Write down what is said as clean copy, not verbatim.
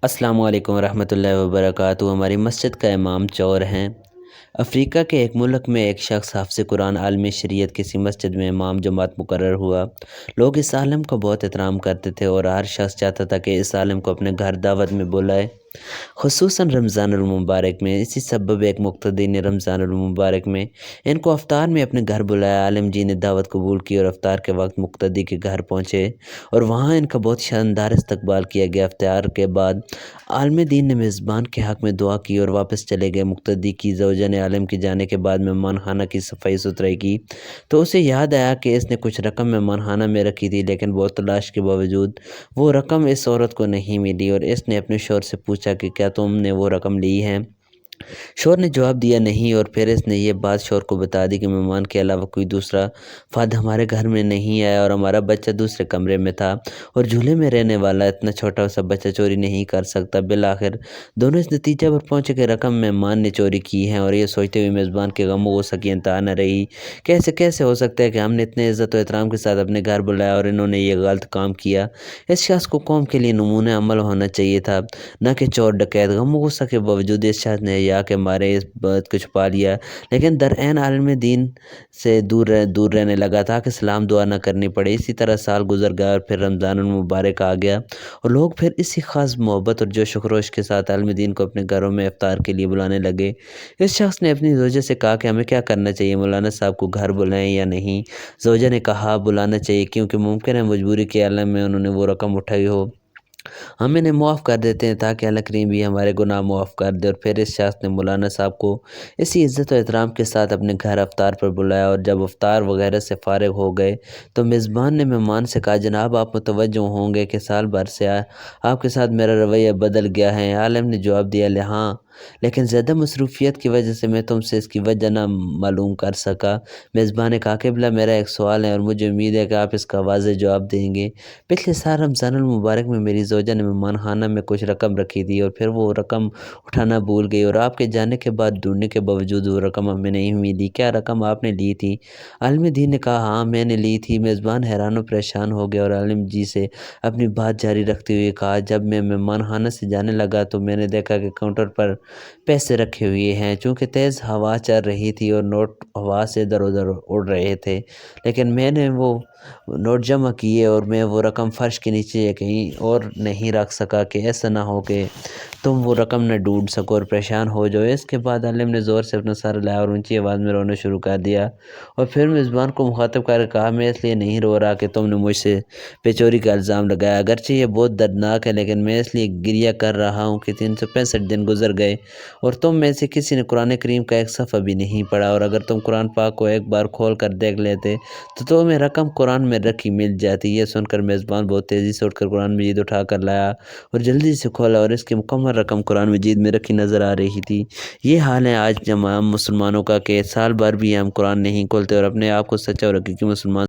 السلام علیکم ورحمۃ اللہ وبرکاتہ۔ ہماری مسجد کا امام چور ہیں۔ افریقہ کے ایک ملک میں ایک شخص حافظ قرآن عالم شریعت کسی مسجد میں امام جماعت مقرر ہوا۔ لوگ اس عالم کو بہت احترام کرتے تھے اور ہر شخص چاہتا تھا کہ اس عالم کو اپنے گھر دعوت میں بلائے، خصوصاً رمضان المبارک میں۔ اسی سبب ایک مقتدی نے رمضان المبارک میں ان کو افطار میں اپنے گھر بلایا۔ عالم جی نے دعوت قبول کی اور افطار کے وقت مقتدی کے گھر پہنچے اور وہاں ان کا بہت شاندار استقبال کیا گیا۔ افطار کے بعد عالم دین نے میزبان کے حق میں دعا کی اور واپس چلے گئے۔ مقتدی کی زوجہ نے عالم کے جانے کے بعد مہمان خانہ کی صفائی ستھرائی کی تو اسے یاد آیا کہ اس نے کچھ رقم مہمان خانہ میں رکھی تھی، لیکن بہت تلاش کے باوجود وہ رقم اس عورت کو نہیں ملی اور اس نے اپنے شوہر سے پوچھا کہ کیا تم نے وہ رقم لی ہے؟ شوہر نے جواب دیا نہیں، اور پھر اس نے یہ بات شوہر کو بتا دی کہ مہمان کے علاوہ کوئی دوسرا فرد ہمارے گھر میں نہیں آیا اور ہمارا بچہ دوسرے کمرے میں تھا اور جھولے میں رہنے والا اتنا چھوٹا سا بچہ چوری نہیں کر سکتا۔ بالآخر دونوں اس نتیجے پر پہنچے کہ رقم مہمان نے چوری کی ہے، اور یہ سوچتے ہوئے میزبان کے غم و غصہ کی انتہا نہ رہی کہ ایسے کیسے ہو سکتا ہے کہ ہم نے اتنے عزت و احترام کے ساتھ اپنے گھر بلایا اور انہوں نے یہ غلط کام کیا۔ اس شخص کو قوم کے لیے نمونہ عمل ہونا چاہیے تھا، نہ کہ چور ڈکیت۔ غم و غصہ کے باوجود اس شخص نے حیا کے مارے اس بات کو چھپا لیا، لیکن درعین عالم دین سے دور رہنے لگا تاکہ سلام دعا نہ کرنی پڑے۔ اسی طرح سال گزر گیا اور پھر رمضان المبارک آ گیا اور لوگ پھر اسی خاص محبت اور جوش و خروش کے ساتھ عالم دین کو اپنے گھروں میں افطار کے لیے بلانے لگے۔ اس شخص نے اپنی زوجہ سے کہا کہ ہمیں کیا کرنا چاہیے، مولانا صاحب کو گھر بلائیں یا نہیں؟ زوجہ نے کہا بلانا چاہیے، کیونکہ ممکن ہے مجبوری کے عالم میں انہوں نے وہ رقم اٹھائی ہو۔ ہم انہیں معاف کر دیتے ہیں تاکہ اللہ کریم بھی ہمارے گناہ معاف کر دے۔ اور پھر اس شخص نے مولانا صاحب کو اسی عزت و احترام کے ساتھ اپنے گھر افطار پر بلایا، اور جب افطار وغیرہ سے فارغ ہو گئے تو میزبان نے مہمان سے کہا جناب آپ متوجہ ہوں گے کہ سال بھر سے آپ کے ساتھ میرا رویہ بدل گیا ہے۔ عالم نے جواب دیا ہاں، لیکن زیادہ مصروفیت کی وجہ سے میں تم سے اس کی وجہ نہ معلوم کر سکا۔ میزبان نے کہا قبلہ میرا ایک سوال ہے اور مجھے امید ہے کہ آپ اس کا واضح جواب دیں گے۔ پچھلے سال رمضان المبارک میں میری زوجہ نے مہمان خانہ میں کچھ رقم رکھی تھی اور پھر وہ رقم اٹھانا بھول گئی اور آپ کے جانے کے بعد ڈھونڈنے کے باوجود وہ رقم ہمیں نہیں ملی۔ کیا رقم آپ نے لی تھی؟ عالم دین نے کہا ہاں میں نے لی تھی۔ میزبان حیران و پریشان ہو گیا اور عالم جی سے اپنی بات جاری رکھتے ہوئے کہا جب میں مہمان خانہ سے جانے لگا تو میں نے دیکھا کہ کاؤنٹر پر پیسے رکھے ہوئے ہیں۔ چونکہ تیز ہوا چل رہی تھی اور نوٹ ہوا سے ادھر ادھر اڑ رہے تھے، لیکن میں نے وہ نوٹ جمع کیے اور میں وہ رقم فرش کے نیچے یا کہیں اور نہیں رکھ سکا کہ ایسا نہ ہو کہ تم وہ رقم نہ ڈھونڈ سکو اور پریشان ہو جاؤ۔ اس کے بعد عالم نے زور سے اپنا سر ہلایا اور اونچی آواز میں رونا شروع کر دیا، اور پھر میزبان کو مخاطب کر کے کہا میں اس لیے نہیں رو رہا کہ تم نے مجھ سے چوری کا الزام لگایا، اگرچہ یہ بہت دردناک ہے، لیکن میں اس لیے گریہ کر رہا ہوں کہ 365 دن گزر گئے اور تم میں سے کسی نے قرآن کریم کا ایک صفحہ بھی نہیں پڑھا، اور اگر تم قرآن پاک کو ایک بار کھول کر دیکھ لیتے تو تمہیں رقم قرآن میں رکھی مل جاتی۔ یہ سن کر میزبان بہت تیزی سے اٹھ کر قرآن مجید اٹھا کر لایا اور جلدی سے کھولا اور اس کی مکمل رقم قرآن مجید میں رکھی نظر آ رہی تھی۔ یہ حال ہے آج تمام مسلمانوں کا کہ سال بھر بھی ہم قرآن نہیں کھولتے اور اپنے آپ کو سچا اور حقیقی مسلمان